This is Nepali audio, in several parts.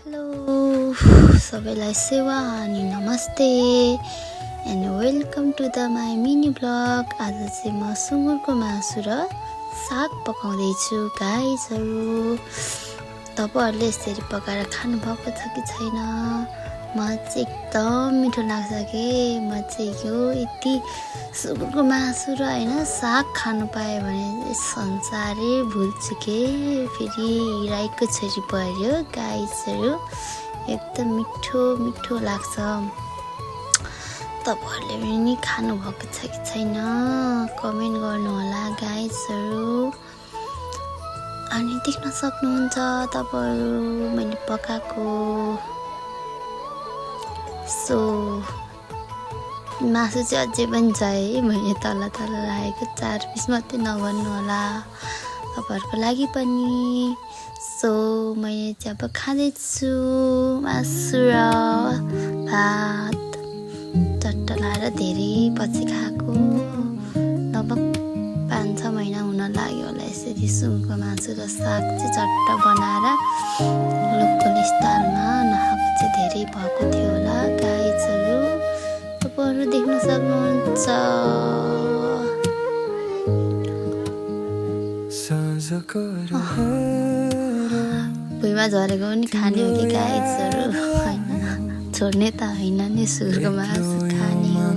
हेलो सबैलाई सेवा अनि नमस्ते and welcome to the my mini blog. आज चाहिँ म सुँगुरको मासु र साग पकाउँदैछु गाइजहरू। तपाईँहरूले यसरी पकाएर खानुभएको छ कि छैन? म चाहिँ एकदम मिठो लाग्छ कि म चाहिँ यो यति सुँगुरको मासु र होइन साग खानु पाएँ भने संसारै भुल्छु के। फेरि राईको छोरी पर्यो गाइजहरू, एकदम मिठो मिठो लाग्छ। तपाईँहरूले पनि खानुभएको छ कि छैन कमेन्ट गर्नु होला गाइजहरू। अनि देख्न सक्नुहुन्छ तपाईँहरू मैले पकाएको। सो मासु चाहिँ अझै पनि छ है, मैले तल तल राखेको 4 पिस मात्रै नगर्नु होला तपाईँहरूको लागि पनि। सो मैले चाहिँ अब खाँदैछु मासु र भात चट्ट लाएर धेरै पछि खाएको। लगभग 5-6 महिना हुन लाग्यो होला यसरी सुँगुरको मासु र साग चाहिँ चट्ट बनाएर लोकल स्टाइलमा नखाएको चाहिँ धेरै भएको थियो होला गाइजहरू। तपाईँहरू देख्न सक्नुहुन्छ। भुइँमा झरेको पनि खाने हो कि गाइजहरू, होइन छोड्ने त होइन नि, सुँगुरको मासु खाने हो।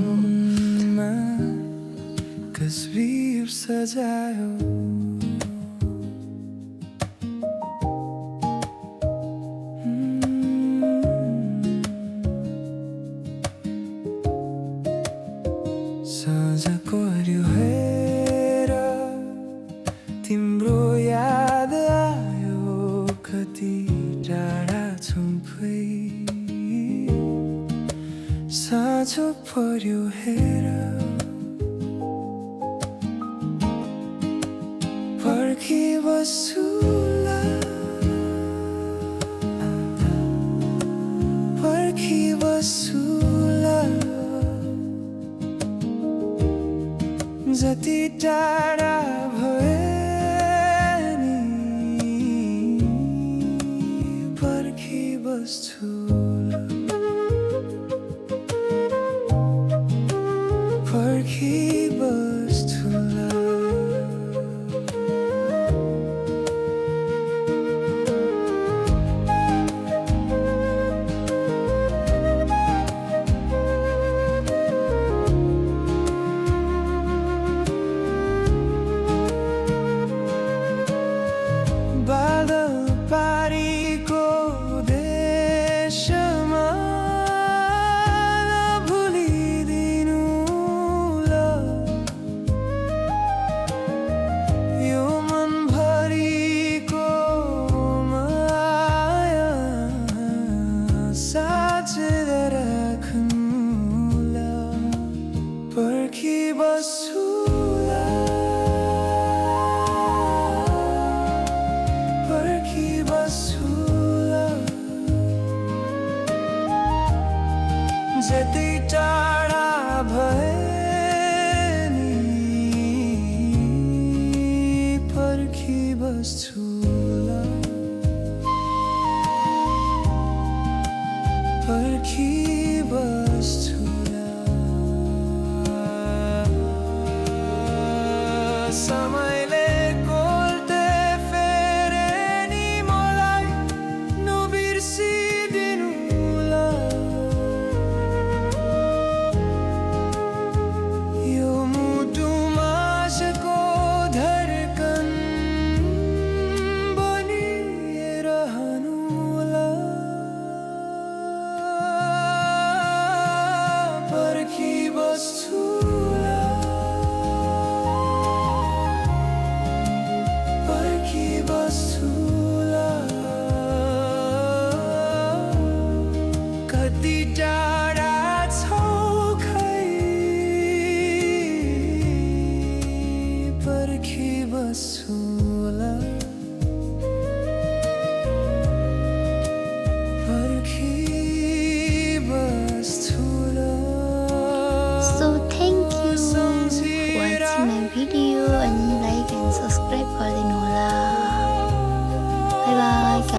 तस्वीर सजायो साँझ कोर्यो हेर तिम्रो याद आयो, कति टाढा छौँ साँझो पर्यो हेर पर्खी बसुला पर्खी बसुला जति टाढा भए नि पर्खी बस्छुला पर्खी बस्छुला। बादल पारीको देशमा नभुलिदिनु ल, यो मनभरिको माया साँचेर राख्नु ल। पर्खी बस्छुला पर्खी बस्छुला जति टाढा भए नि पर्खी बस्छुला पर्खी